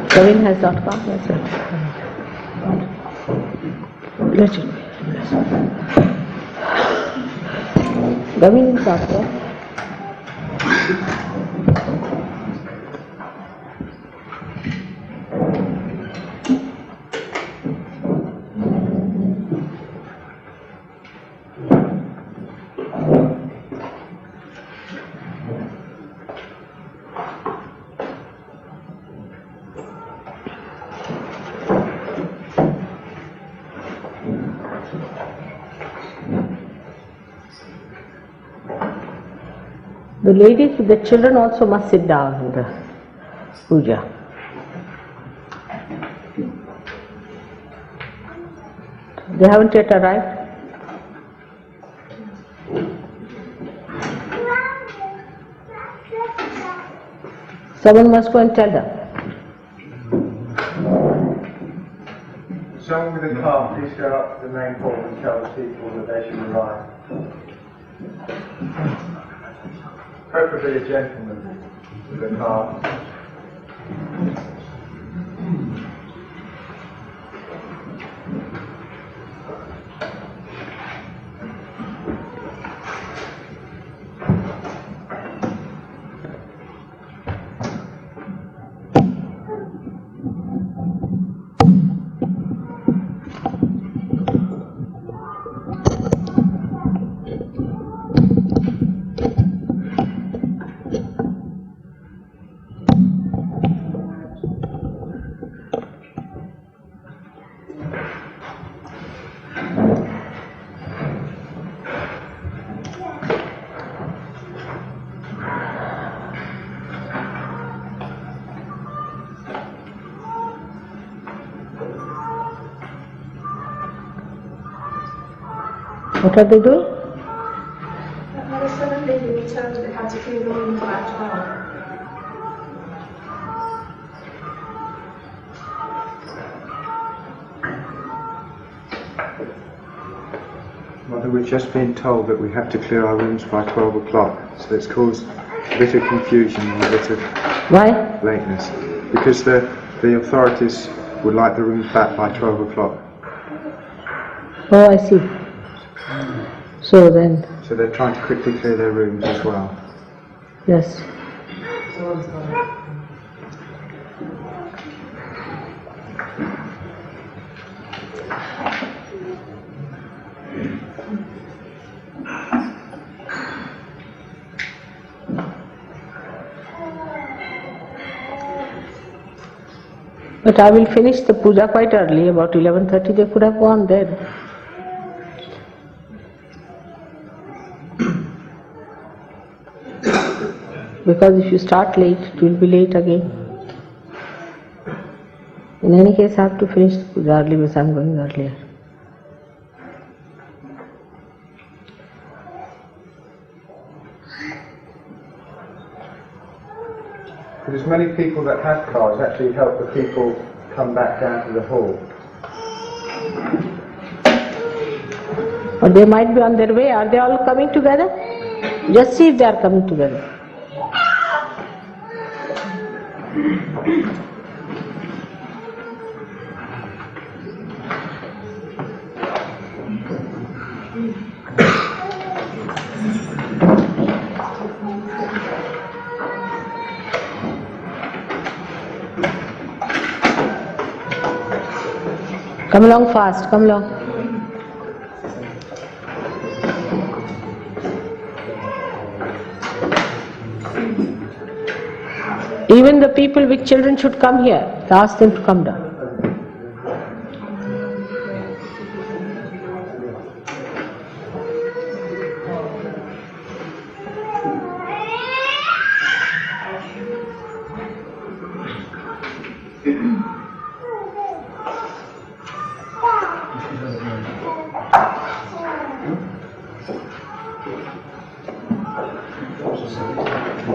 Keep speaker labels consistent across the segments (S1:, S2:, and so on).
S1: Kevin has not come, yes, sir. Let it be. Kevin is not there. The ladies with the children also must sit down in the puja. They haven't yet arrived. Someone must go and tell them.
S2: Someone with a car, please go up to the main hall and tell the people that they should arrive. Preferably a gentleman with a car.
S1: What are they doing?
S3: There are 7 ladies returned that had to clean the rooms by 12.
S2: Mother, we've just been told that we have to clear our rooms by 12 o'clock, so it's caused a bit of confusion and a bit of lateness. Because the authorities would like the rooms back by 12 o'clock.
S1: Oh, I see. So
S2: they're trying to quickly clear their rooms as well.
S1: Yes. But I will finish the puja quite early, about 11:30. They could have gone there. Because if you start late, it will be late again. In any case, I have to finish the puja early because I am going earlier.
S2: There's many people that have cars actually help the people come back down to the hall.
S1: Or they might be on their way. Are they all coming together? Just see if they are coming together. Come along fast, come along. Even the people with children should come here. Ask them to come down.
S3: Shall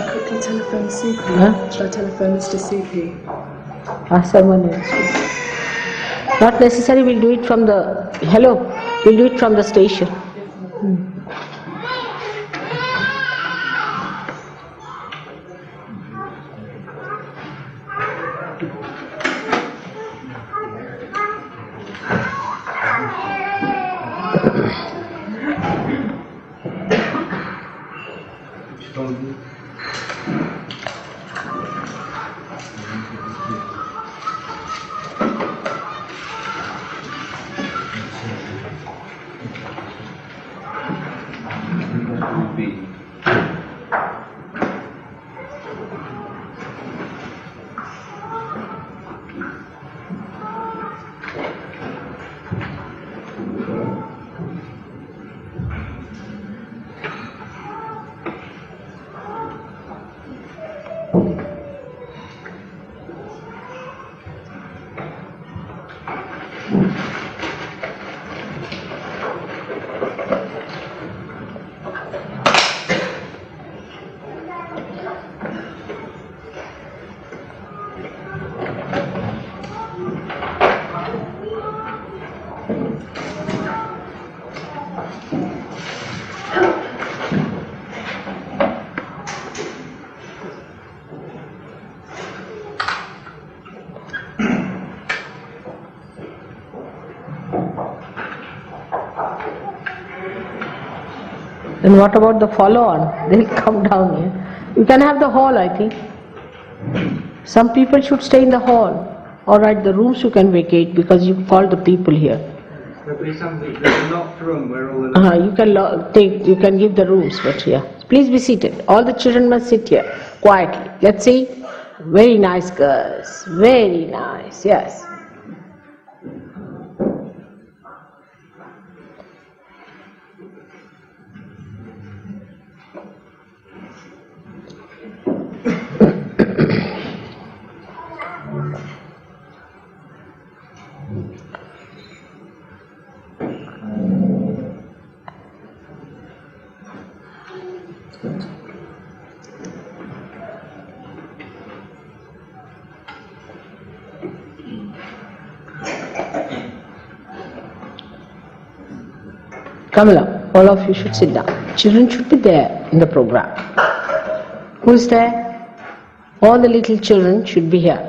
S3: I quickly telephone CP?
S1: Huh?
S3: Shall I telephone Mr. CP?
S1: Ask someone else. Not necessary, we'll do it from the, hello, we'll do it from the station. And what about the follow-on? They'll come down here. You can have the hall, I think. Some people should stay in the hall. Alright, the rooms you can vacate because you called the people here.
S4: There'll be something, there's a locked room where all the...
S1: You can give the rooms, but yeah. Please be seated. All the children must sit here, quietly. Let's see. Very nice girls. Very nice, yes. Come along, all of you should sit down. Children should be there in the program. Who is there? All the little children should be here.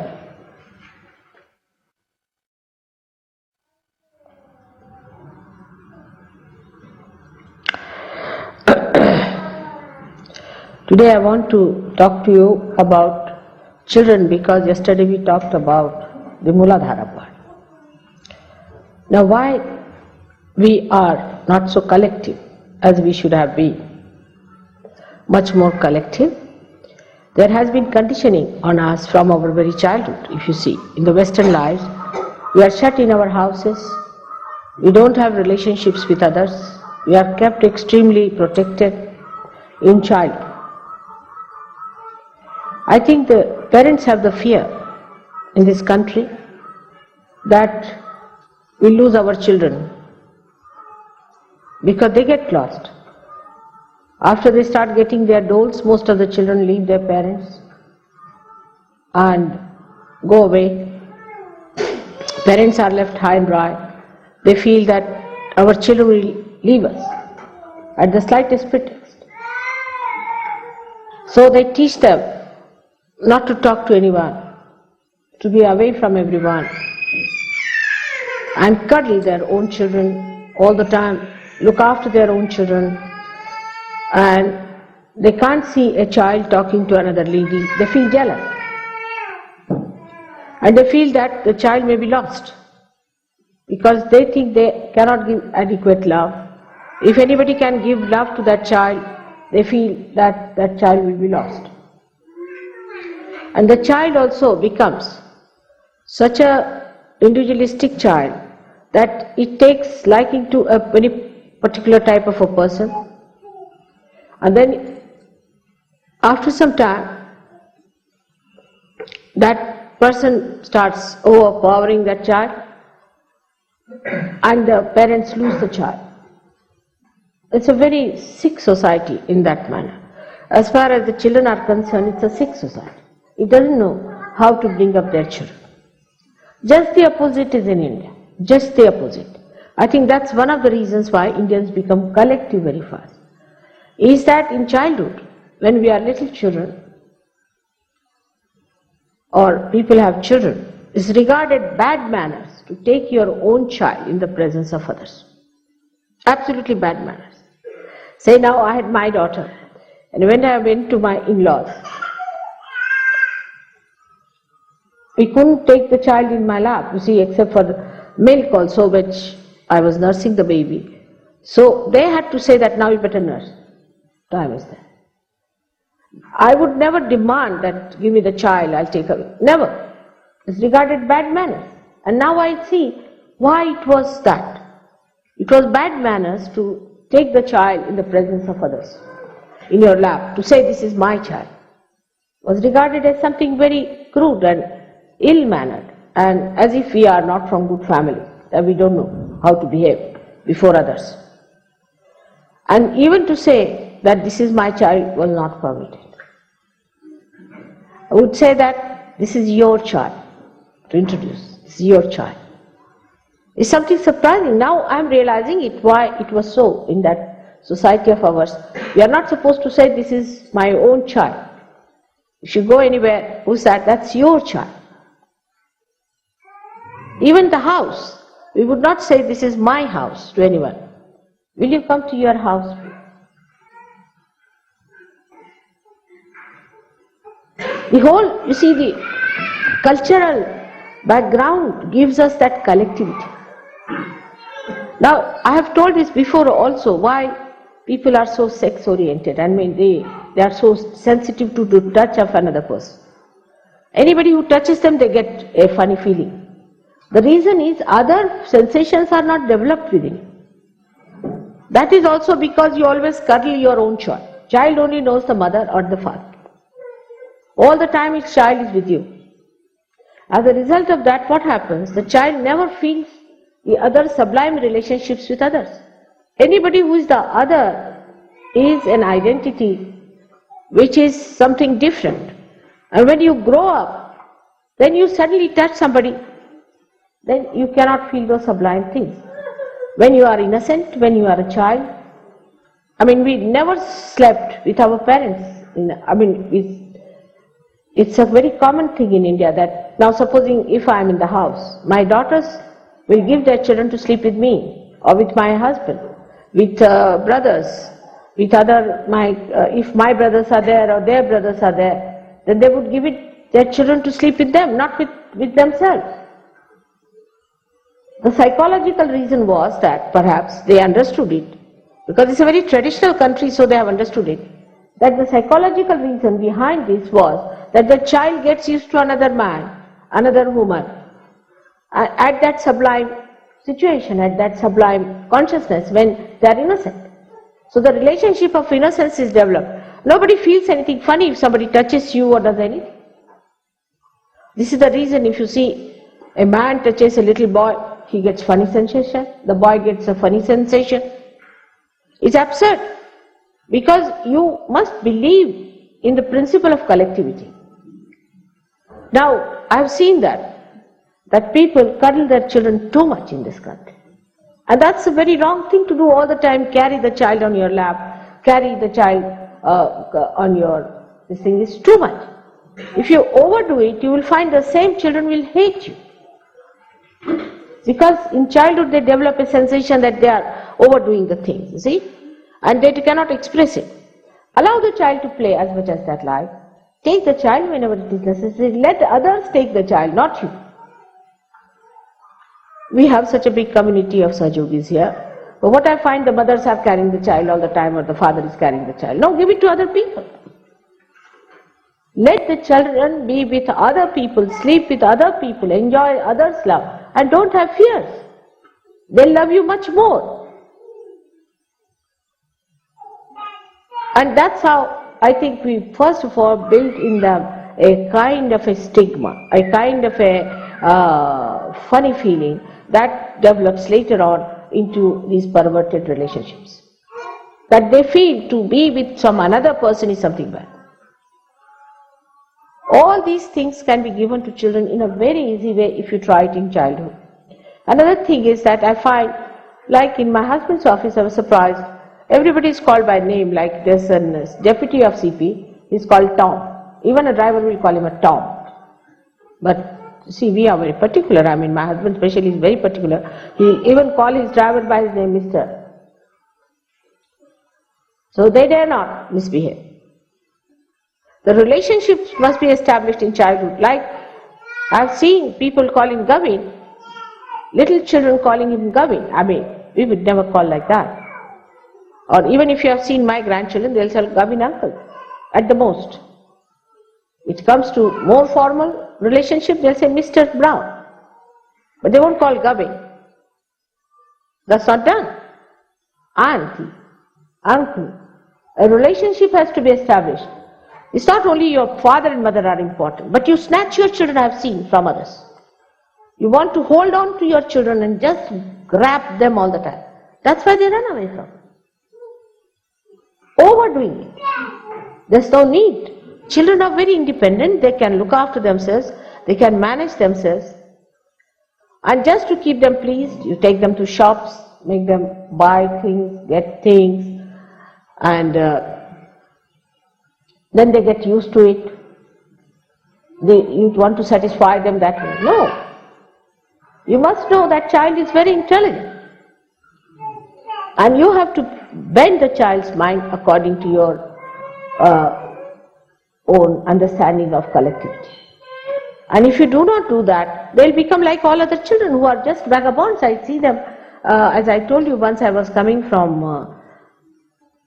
S1: Today I want to talk to you about children because yesterday we talked about the Muladhara part. Now why we are not so collective as we should have been, much more collective. There has been conditioning on us from our very childhood. If you see, in the Western lives, we are shut in our houses, we don't have relationships with others, we are kept extremely protected in childhood. I think the parents have the fear in this country that we lose our children because they get lost. After they start getting their doles, most of the children leave their parents and go away. Parents are left high and dry. They feel that our children will leave us at the slightest pretext. So they teach them not to talk to anyone, to be away from everyone, and cuddle their own children all the time, look after their own children, and they can't see a child talking to another lady. They feel jealous. And they feel that the child may be lost because they think they cannot give adequate love. If anybody can give love to that child, they feel that that child will be lost. And the child also becomes such a individualistic child that it takes liking to a very particular type of a person, and then after some time that person starts overpowering that child, and the parents lose the child. It's a very sick society in that manner. As far as the children are concerned, it's a sick society. It doesn't know how to bring up their children. Just the opposite is in India. Just the opposite. I think that's one of the reasons why Indians become collective very fast. Is that in childhood, when we are little children, or people have children, it's regarded bad manners to take your own child in the presence of others. Absolutely bad manners. Say now I had my daughter, and when I went to my in-laws, we couldn't take the child in my lap, you see, except for the milk also, which I was nursing the baby. So they had to say that now you better nurse. So I was there. I would never demand that give me the child, I'll take away. Never. It's regarded bad manners. And now I see why it was that. It was bad manners to take the child in the presence of others, in your lap, to say this is my child. It was regarded as something very crude and ill-mannered, and as if we are not from good family, that we don't know how to behave before others. And even to say that this is my child was not permitted. I would say that this is your child, to introduce, this is your child. It's something surprising. Now I am realizing it, why it was so in that society of ours. We are not supposed to say this is my own child. If you go anywhere, who's that? That's your child. Even the house, we would not say this is my house to anyone. Will you come to your house? The whole, you see, the cultural background gives us that collectivity. Now, I have told this before also, why people are so sex oriented, and they are so sensitive to the touch of another person. Anybody who touches them, they get a funny feeling. The reason is other sensations are not developed within you. That is also because you always cuddle your own child. Child only knows the mother or the father. All the time its child is with you. As a result of that, what happens? The child never feels the other sublime relationships with others. Anybody who is the other is an identity which is something different. And when you grow up, then you suddenly touch somebody, then you cannot feel those sublime things. When you are innocent, when you are a child, we never slept with our parents. It's a very common thing in India that now supposing if I am in the house, my daughters will give their children to sleep with me or with my husband, with brothers, with other, if my brothers are there or their brothers are there, then they would give their children to sleep with them, not with themselves. The psychological reason was that perhaps they understood it, because it's a very traditional country, so they have understood it, that the psychological reason behind this was that the child gets used to another man, another woman, at that sublime situation, at that sublime consciousness when they are innocent. So the relationship of innocence is developed. Nobody feels anything funny if somebody touches you or does anything. This is the reason if you see a man touches a little boy, he gets funny sensation, the boy gets a funny sensation. It's absurd, because you must believe in the principle of collectivity. Now, I have seen that people cuddle their children too much in this country. And that's a very wrong thing to do all the time. Carry the child on your lap, carry the child on your, this thing is too much. If you overdo it, you will find the same children will hate you. Because in childhood they develop a sensation that they are overdoing the things, you see, and they cannot express it. Allow the child to play as much as that like. Take the child whenever it is necessary. Let others take the child, not you. We have such a big community of Sahajogis here. But what I find, the mothers are carrying the child all the time, or the father is carrying the child. No, give it to other people. Let the children be with other people, sleep with other people, enjoy others' love, and don't have fears. They'll love you much more. And that's how I think we first of all built in them a kind of a stigma, a kind of a funny feeling that develops later on into these perverted relationships. That they feel to be with some another person is something bad. All these things can be given to children in a very easy way if you try it in childhood. Another thing is that I find, like in my husband's office, I was surprised. Everybody is called by name, like there's a deputy of CP, he's called Tom. Even a driver will call him a Tom. But see, we are very particular. I mean, my husband especially is very particular. He'll even call his driver by his name, Mr. So they dare not misbehave. The relationships must be established in childhood. Like I've seen people calling Gavin, little children calling him Gavin. I mean, we would never call like that. Or even if you have seen my grandchildren, they'll say Gavin uncle, at the most. It comes to more formal relationship, they'll say Mr. Brown. But they won't call Gavin. That's not done. Auntie, uncle. A relationship has to be established. It's not only your father and mother are important, but you snatch your children, I have seen, from others. You want to hold on to your children and just grab them all the time. That's why they run away from. Overdoing it. There's no need. Children are very independent, they can look after themselves, they can manage themselves. And just to keep them pleased, you take them to shops, make them buy things, get things, and then they get used to it. You want to satisfy them that way. No. You must know that child is very intelligent. And you have to bend the child's mind according to your own understanding of collectivity. And if you do not do that, they'll become like all other children who are just vagabonds. I see them, as I told you once, I was coming from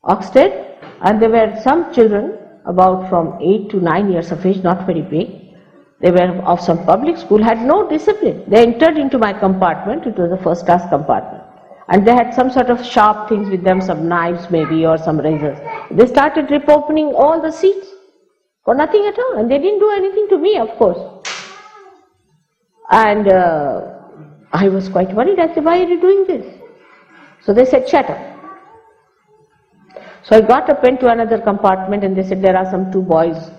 S1: Oxted, and there were some children about from 8 to 9 years of age, not very big. They were of some public school, had no discipline. They entered into my compartment, it was a first class compartment. And they had some sort of sharp things with them, some knives maybe or some razors. They started rip opening all the seats for nothing at all. And they didn't do anything to me, of course. And I was quite worried. I said, why are you doing this? So they said, shut up. So I got up, went to another compartment, and they said there are some 2 boys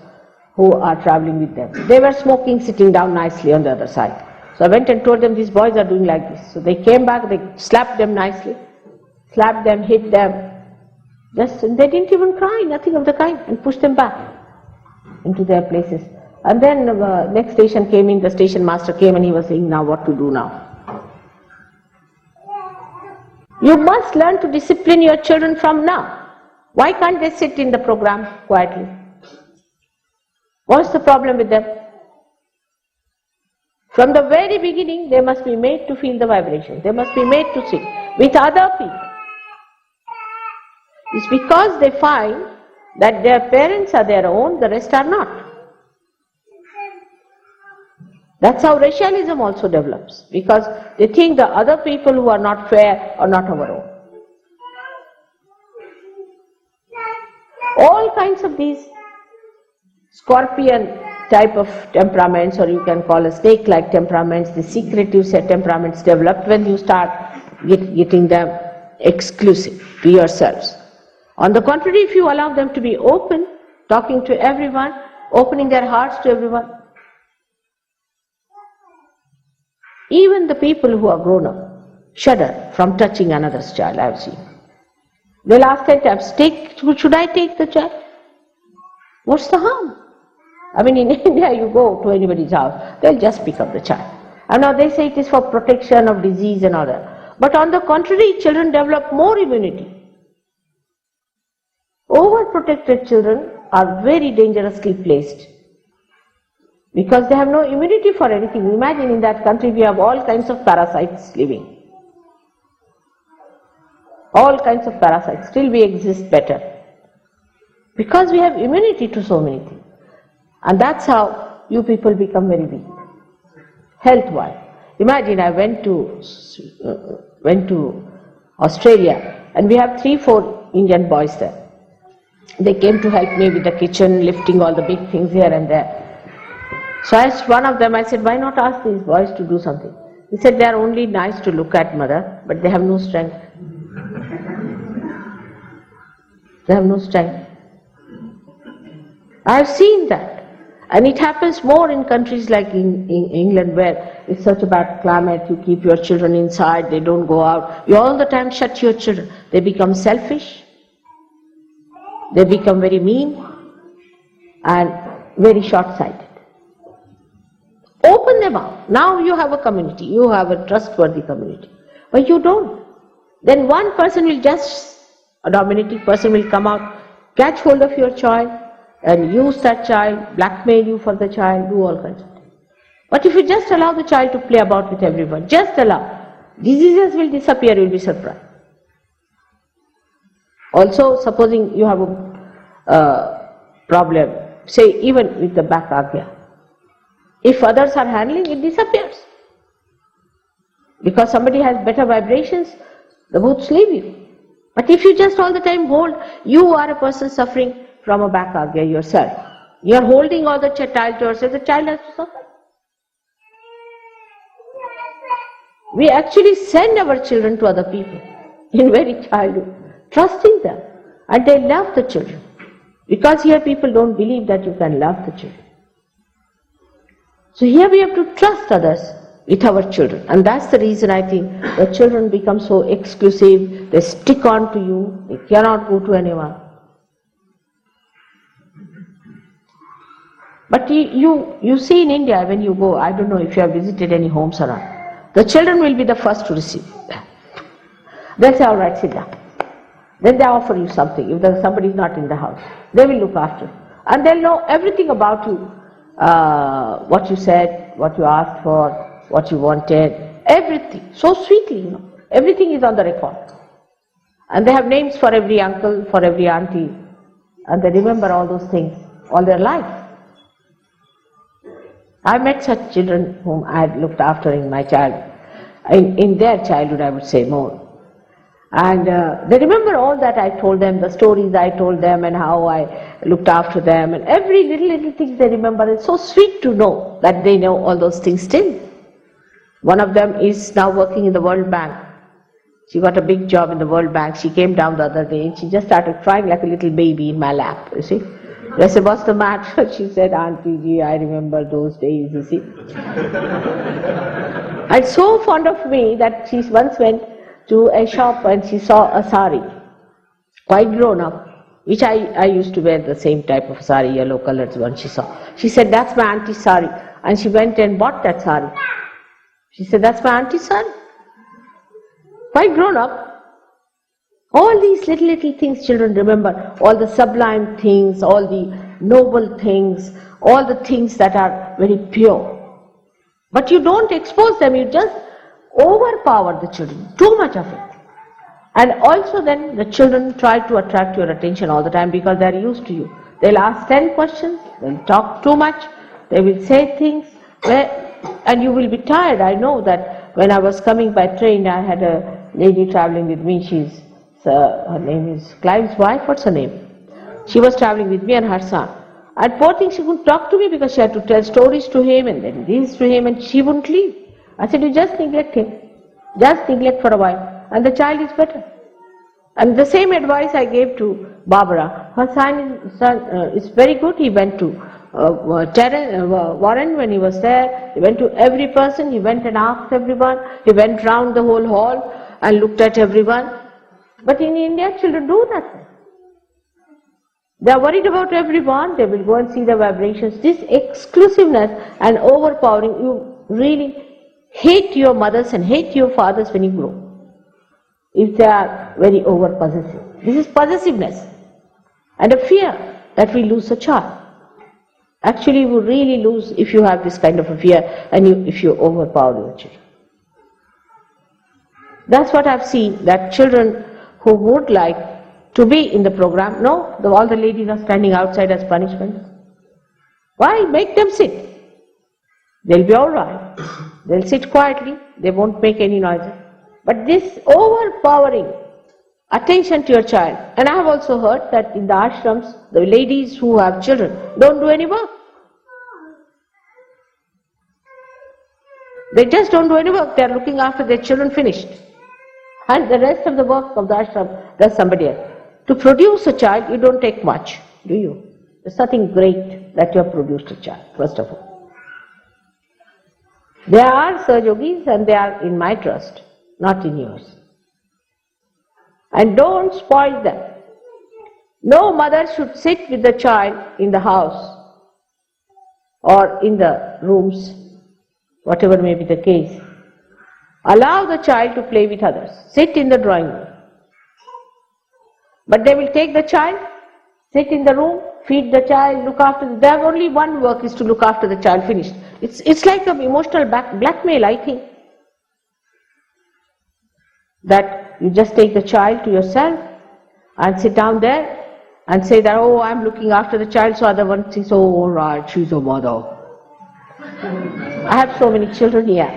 S1: who are traveling with them. They were smoking, sitting down nicely on the other side. So I went and told them these boys are doing like this. So they came back, they slapped them nicely, slapped them, hit them. Just, and they didn't even cry, nothing of the kind, and pushed them back into their places. And then next station came in, the station master came and he was saying, now what to do now? You must learn to discipline your children from now. Why can't they sit in the program quietly? What's the problem with them? From the very beginning, they must be made to feel the vibration. They must be made to sing with other people. It's because they find that their parents are their own, the rest are not. That's how racialism also develops, because they think the other people who are not fair are not our own. All kinds of these scorpion type of temperaments, or you can call a snake-like temperaments, the secretive set temperaments develop when you start getting them exclusive to yourselves. On the contrary, if you allow them to be open, talking to everyone, opening their hearts to everyone, even the people who are grown up shudder from touching another's child, I have seen. They'll ask 10 times, should I take the child? What's the harm? I mean, in India, you go to anybody's house, they'll just pick up the child. And now they say it is for protection of disease and all that. But on the contrary, children develop more immunity. Overprotected children are very dangerously placed, because they have no immunity for anything. Imagine in that country we have all kinds of parasites living. All kinds of parasites. Still we exist better, because we have immunity to so many things. And that's how you people become very weak, health-wise. Imagine I went to Australia, and we have 3-4 Indian boys there. They came to help me with the kitchen, lifting all the big things here and there. So I asked one of them, I said, why not ask these boys to do something? He said, they are only nice to look at, mother, but they have no strength. They have no strength. I have seen that. And it happens more in countries like in England, where it's such a bad climate, you keep your children inside, they don't go out. You all the time shut your children. They become selfish. They become very mean and very short-sighted. Open them up. Now you have a community, you have a trustworthy community. But you don't. Then one person will just, a dominating person will come out, catch hold of your child and use that child, blackmail you for the child, do all kinds of things. But if you just allow the child to play about with everyone, just allow, diseases will disappear, you will be surprised. Also, supposing you have a problem, say even with the back agya, if others are handling, it disappears. Because somebody has better vibrations, the bhoots leave you. But if you just all the time hold, you are a person suffering from a back agya yourself. You are holding all the child to yourself, the child has to suffer. We actually send our children to other people in very childhood, trusting them. And they love the children. Because here people don't believe that you can love the children. So here we have to trust others with our children. And that's the reason I think the children become so exclusive, they stick on to you, they cannot go to anyone. But you see in India, when you go, I don't know if you have visited any homes around, the children will be the first to receive. They'll say, all right, sit down. Then they offer you something. If somebody is not in the house, they will look after you. And they'll know everything about you, what you said, what you asked for, what you wanted, everything. So sweetly, you know. Everything is on the record. And they have names for every uncle, for every auntie. And they remember all those things all their life. I met such children whom I had looked after in my childhood, in their childhood I would say more. And they remember all that I told them, the stories I told them and how I looked after them, and every little thing they remember. It's so sweet to know that they know all those things still. One of them is now working in the World Bank. She got a big job in the World Bank. She came down the other day and she just started crying like a little baby in my lap, you see. I said, what's the matter? She said, Auntie ji, I remember those days, you see. And so fond of me that she once went to a shop and she saw a sari, quite grown up, which I used to wear the same type of sari, yellow colored one she saw. She said, that's my auntie's sari. And she went and bought that sari. She said, that's my auntie's sari. Quite grown up. All these little things children remember, all the sublime things, all the noble things, all the things that are very pure. But you don't expose them, you just overpower the children, too much of it. And also then the children try to attract your attention all the time because they are used to you. They'll ask 10 questions, they'll talk too much, they will say things, and you will be tired. I know that when I was coming by train, I had a lady traveling with me, her name is Clive's wife, what's her name? She was traveling with me and her son. And poor thing, she couldn't talk to me because she had to tell stories to him and then this to him, and she wouldn't leave. I said, you just neglect him. Just neglect for a while and the child is better. And the same advice I gave to Barbara. Her son is very good. He went to Warren when he was there. He went to every person. He went and asked everyone. He went round the whole hall and looked at everyone. But in India, children do nothing. They are worried about everyone. They will go and see the vibrations. This exclusiveness and overpowering, you really hate your mothers and hate your fathers when you grow, if they are very over-possessive. This is possessiveness and a fear that we lose a child. Actually, you really lose if you have this kind of a fear and if you overpower your children. That's what I've seen, that children who would like to be in the program, no, all the ladies are standing outside as punishment. Why? Make them sit. They'll be all right. They'll sit quietly, they won't make any noise. But this overpowering attention to your child, and I have also heard that in the ashrams, the ladies who have children don't do any work. They just don't do any work, they are looking after their children, finished. And the rest of the work of the ashram does somebody else. To produce a child, you don't take much, do you? There's nothing great that you have produced a child, first of all. They are Sahajogis and they are in my trust, not in yours. And don't spoil them. No mother should sit with the child in the house or in the rooms, whatever may be the case. Allow the child to play with others. Sit in the drawing room. But they will take the child, sit in the room, feed the child, look after them. They have only one work, is to look after the child, finished. It's like an emotional blackmail, I think. That you just take the child to yourself and sit down there and say that, oh, I'm looking after the child, so other one thinks, oh, all right, she's a mother. I have so many children here.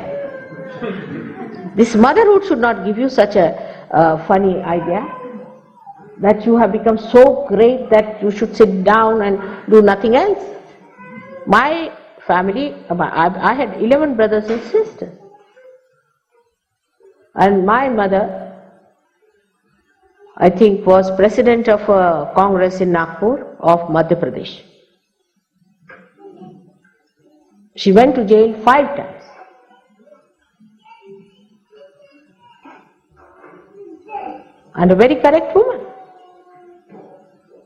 S1: This motherhood should not give you such a funny idea that you have become so great that you should sit down and do nothing else. My family, I had 11 brothers and sisters. And my mother, I think, was president of a congress in Nagpur of Madhya Pradesh. She went to jail 5 times. And a very correct woman.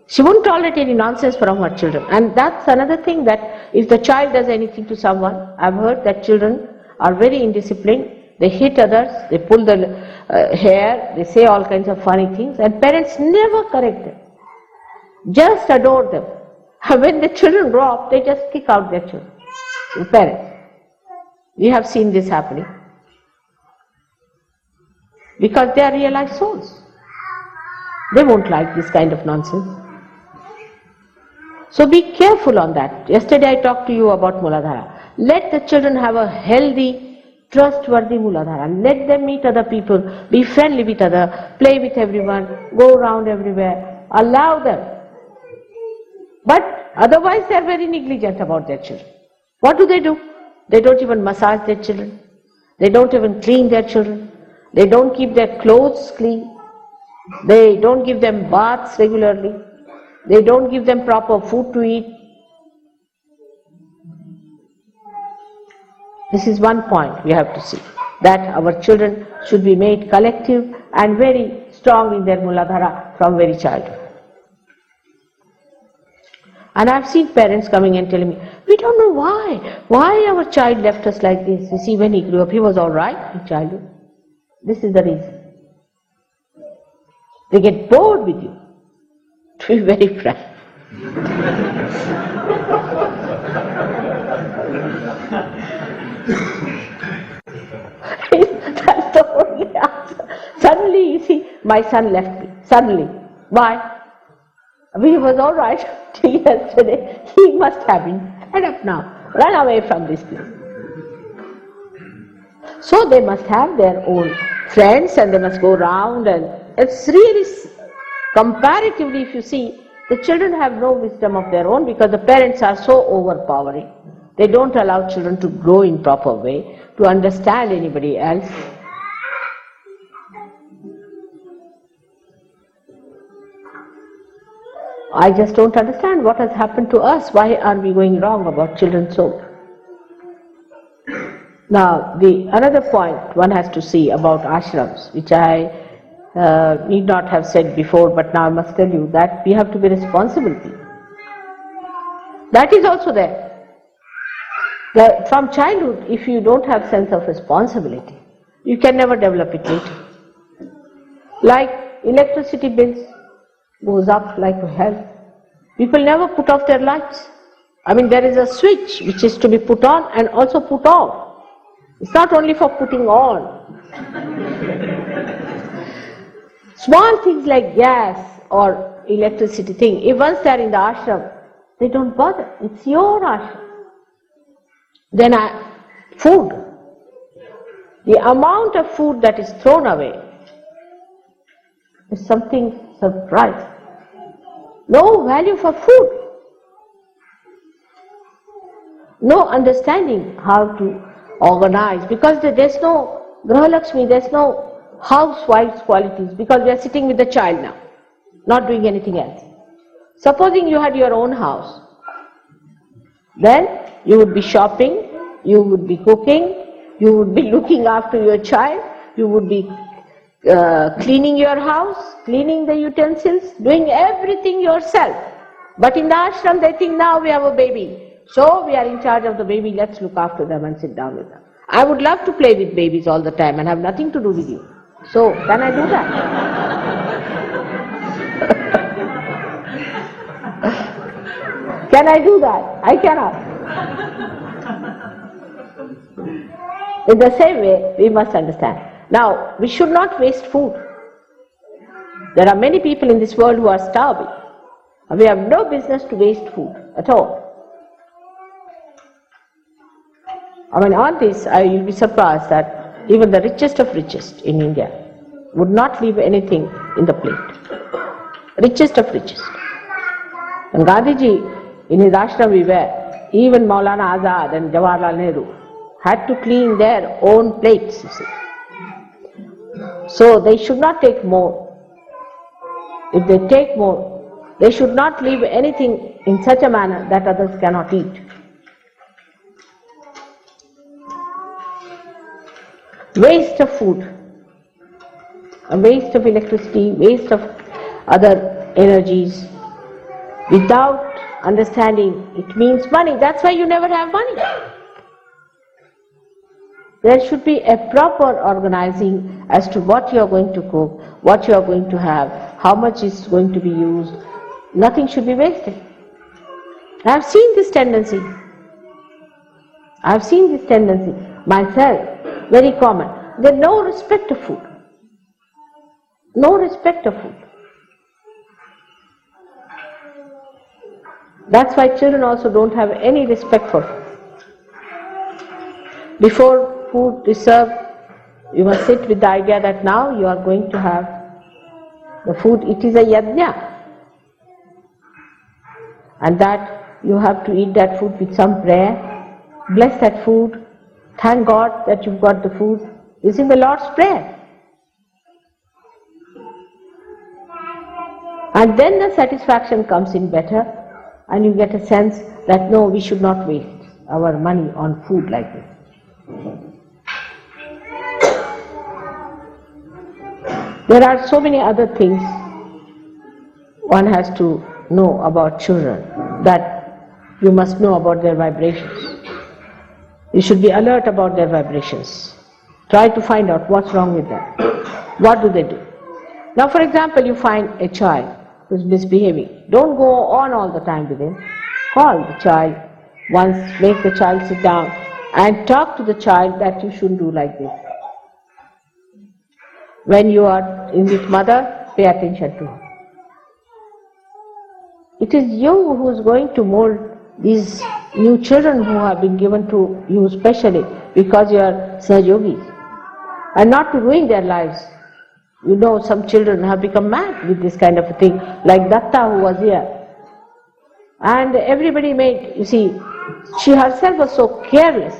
S1: She wouldn't tolerate any nonsense from her children. And that's another thing, that if the child does anything to someone, I've heard that children are very indisciplined. They hit others, they pull the hair, they say all kinds of funny things, and parents never correct them. Just adore them. When the children grow up, they just kick out their children, the parents. We have seen this happening. Because they are realized souls. They won't like this kind of nonsense. So be careful on that. Yesterday I talked to you about Muladhara. Let the children have a healthy, trustworthy Muladhara. Let them meet other people, be friendly with others, play with everyone, go around everywhere. Allow them. But otherwise they are very negligent about their children. What do? They don't even massage their children. They don't even clean their children. They don't keep their clothes clean. They don't give them baths regularly. They don't give them proper food to eat. This is one point we have to see, that our children should be made collective and very strong in their Muladhara from very childhood. And I've seen parents coming and telling me, we don't know why our child left us like this. You see, when he grew up, he was all right in childhood. This is the reason. They get bored with you, to be very frank. That's the only answer. Suddenly, you see, my son left me. Suddenly. Why? He was all right till yesterday. He must have been fed up now. Run away from this place. So they must have their own friends and they must go around, and it's really, comparatively if you see, the children have no wisdom of their own because the parents are so overpowering. They don't allow children to grow in proper way, to understand anybody else. I just don't understand what has happened to us. Why are we going wrong about children so? Now, the another point one has to see about ashrams, which I need not have said before, but now I must tell you, that we have to be responsible. That is also there. From childhood, if you don't have sense of responsibility, you can never develop it later. Like electricity bills goes up like hell. People never put off their lights. I mean, there is a switch which is to be put on and also put off. It's not only for putting on. Small things like gas or electricity thing, if once they are in the ashram, they don't bother. It's your ashram. Then food. The amount of food that is thrown away is something surprising. No value for food. No understanding how to organized, because there's no Graha Lakshmi, there's no housewife's qualities, because we are sitting with the child now, not doing anything else. Supposing you had your own house, then you would be shopping, you would be cooking, you would be looking after your child, you would be cleaning your house, cleaning the utensils, doing everything yourself. But in the ashram they think now we have a baby, so we are in charge of the baby, let's look after them and sit down with them. I would love to play with babies all the time and have nothing to do with you. So, can I do that? Can I do that? I cannot. In the same way, we must understand. Now, we should not waste food. There are many people in this world who are starving. We have no business to waste food at all. I mean, on this, you'll be surprised that even the richest of richest in India would not leave anything in the plate. Richest of richest. And Gandhiji, in his ashram we were, even Maulana Azad and Jawaharlal Nehru had to clean their own plates, you see. So they should not take more. If they take more, they should not leave anything in such a manner that others cannot eat. Waste of food, a waste of electricity, waste of other energies, without understanding it means money. That's why you never have money. There should be a proper organizing as to what you are going to cook, what you are going to have, how much is going to be used. Nothing should be wasted. I have seen this tendency. I have seen this tendency myself. Very common. There's no respect of food. No respect of food. That's why children also don't have any respect for food. Before food is served, you must sit with the idea that now you are going to have the food. It is a yajna. And that you have to eat that food with some prayer. Bless that food. Thank God that you've got the food. Using the Lord's Prayer. And then the satisfaction comes in better, and you get a sense that no, we should not waste our money on food like this. There are so many other things one has to know about children, that you must know about their vibrations. You should be alert about their vibrations. Try to find out what's wrong with them. What do they do? Now, for example, you find a child who's misbehaving. Don't go on all the time with him. Call the child once, make the child sit down and talk to the child that you shouldn't do like this. When you are with mother, pay attention to her. It is you who is going to mold these new children who have been given to you specially because you are Sahajogis, and not to ruin their lives. You know, some children have become mad with this kind of a thing, like Datta who was here. And everybody made, you see, she herself was so careless,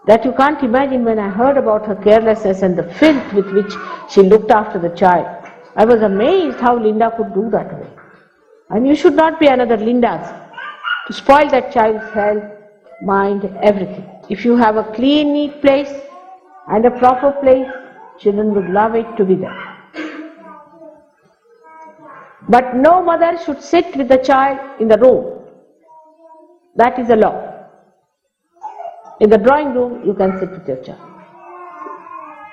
S1: that you can't imagine. When I heard about her carelessness and the filth with which she looked after the child, I was amazed how Linda could do that way. And you should not be another Linda's to spoil that child's health, mind, everything. If you have a clean, neat place and a proper place, children would love it to be there. But no mother should sit with the child in the room. That is a law. In the drawing room, you can sit with your child.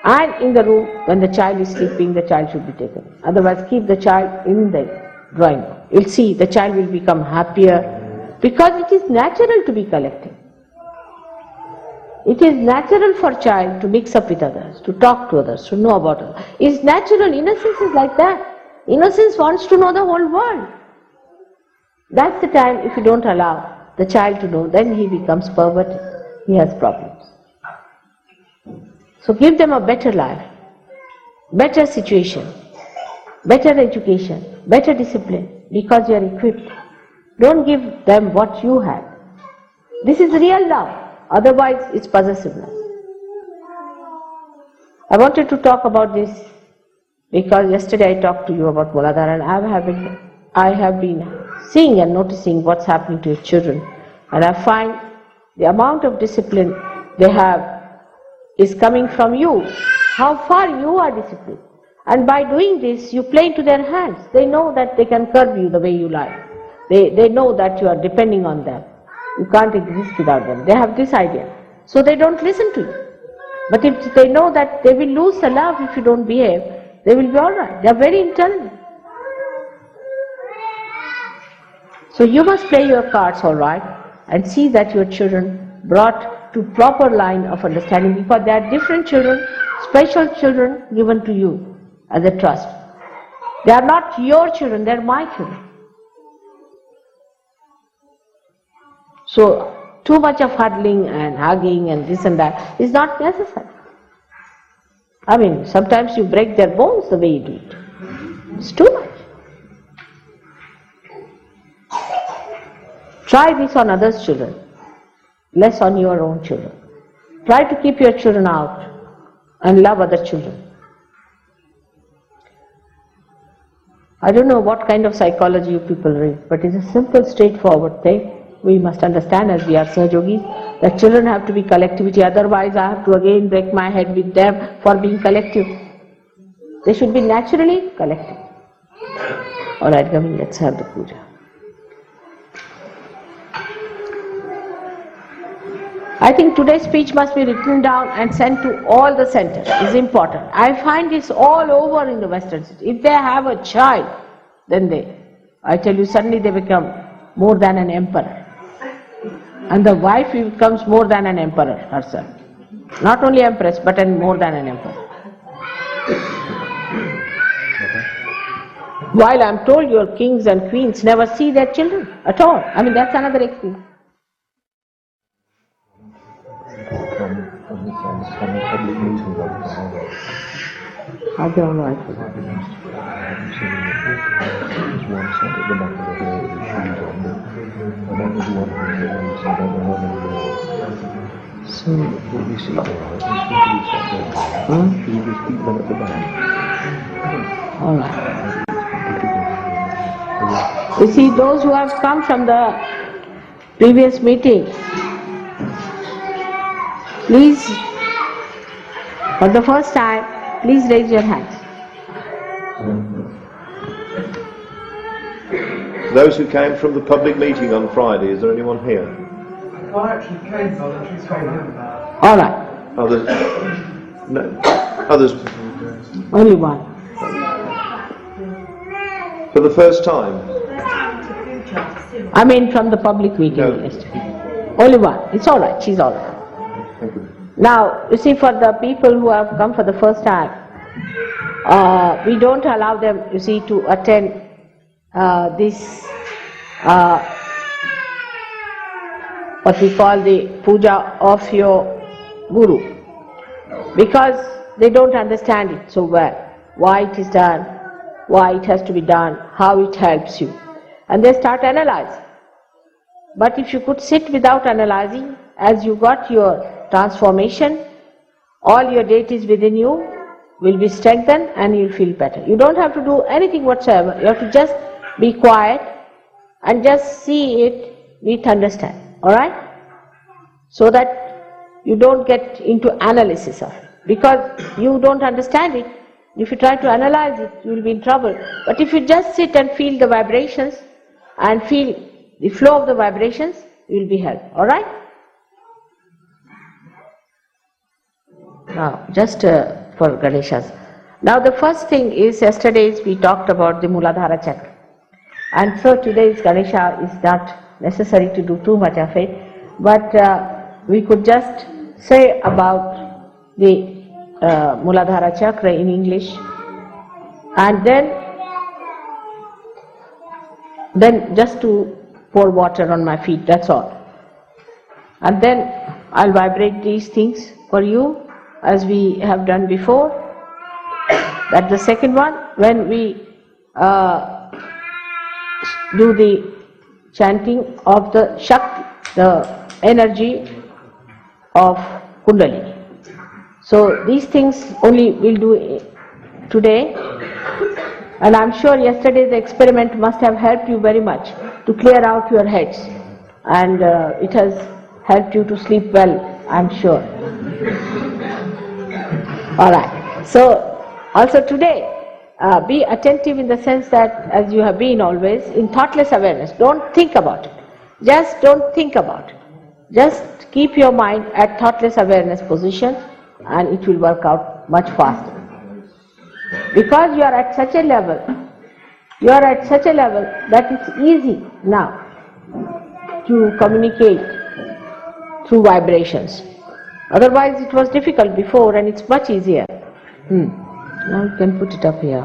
S1: And in the room, when the child is sleeping, the child should be taken. Otherwise, keep the child in the drawing room. You'll see the child will become happier, because it is natural to be collective. It is natural for a child to mix up with others, to talk to others, to know about others. It's natural. Innocence is like that. Innocence wants to know the whole world. That's the time, if you don't allow the child to know, then he becomes perverted. He has problems. So give them a better life, better situation, better education, better discipline, because you are equipped. Don't give them what you have. This is real love. Otherwise, it's possessiveness. I wanted to talk about this because yesterday I talked to you about Muladhara, and I have been seeing and noticing what's happening to your children, and I find the amount of discipline they have is coming from you, how far you are disciplined. And by doing this, you play into their hands. They know that they can curb you the way you like. They know that you are depending on them. You can't exist without them. They have this idea. So they don't listen to you. But if they know that they will lose the love if you don't behave, they will be alright. They are very intelligent. So you must play your cards alright and see that your children brought to proper line of understanding, because they are different children, special children given to you as a trust. They are not your children, they are my children. So too much of huddling and hugging and this and that is not necessary. I mean, sometimes you break their bones the way you do it. It's too much. Try this on others' children, less on your own children. Try to keep your children out and love other children. I don't know what kind of psychology you people read, but it's a simple, straightforward thing. We must understand, as we are Sahajogis, that children have to be collectivity, otherwise I have to again break my head with them for being collective. They should be naturally collective. Alright, Gavin, let's have the puja. I think today's speech must be written down and sent to all the centers. It's important. I find this all over in the Western city. If they have a child, then I tell you, suddenly they become more than an emperor. And the wife becomes more than an emperor herself. Not only empress, but more than an emperor. While I am told your kings and queens never see their children at all. I mean, that's another experience. I don't know. So, all right. You see, those who have come from the previous meeting, please, for the first time, please raise your hands.
S5: Those who came from the public meeting on Friday, is there anyone here?
S4: I actually came voluntarily to him.
S1: All right.
S5: Others? No. Others?
S1: Only one.
S5: For the first time?
S1: I mean from the public meeting yesterday. Only one. It's all right. She's all right.
S5: Thank you.
S1: Now, you see, for the people who have come for the first time, we don't allow them, you see, to attend this, what we call the puja of your guru, because they don't understand it so well, why it is done, why it has to be done, how it helps you, and they start analyzing. But if you could sit without analyzing, as you got your transformation, all your deities within you will be strengthened and you'll feel better. You don't have to do anything whatsoever. You have to just be quiet and just see it with understanding. Alright? So that you don't get into analysis of it. Because you don't understand it, if you try to analyze it, you will be in trouble. But if you just sit and feel the vibrations and feel the flow of the vibrations, you will be helped. Alright? Now, just for Ganeshas. Now, the first thing is, yesterday we talked about the Muladhara Chakra. And so today's Ganesha is not necessary to do too much of it, but we could just say about the Muladhara Chakra in English, and then just to pour water on my feet, that's all. And then I'll vibrate these things for you, as we have done before. That's the second one. When we do the chanting of the Shakti, the energy of Kundalini. So these things only we'll do today, and I'm sure yesterday's experiment must have helped you very much to clear out your heads, and it has helped you to sleep well, I'm sure. Alright, so also today be attentive in the sense that, as you have been always, in thoughtless awareness. Don't think about it. Just don't think about it. Just keep your mind at thoughtless awareness position, and it will work out much faster. Because you are at such a level that it's easy now to communicate through vibrations. Otherwise it was difficult before, and it's much easier. Now you can put it up here.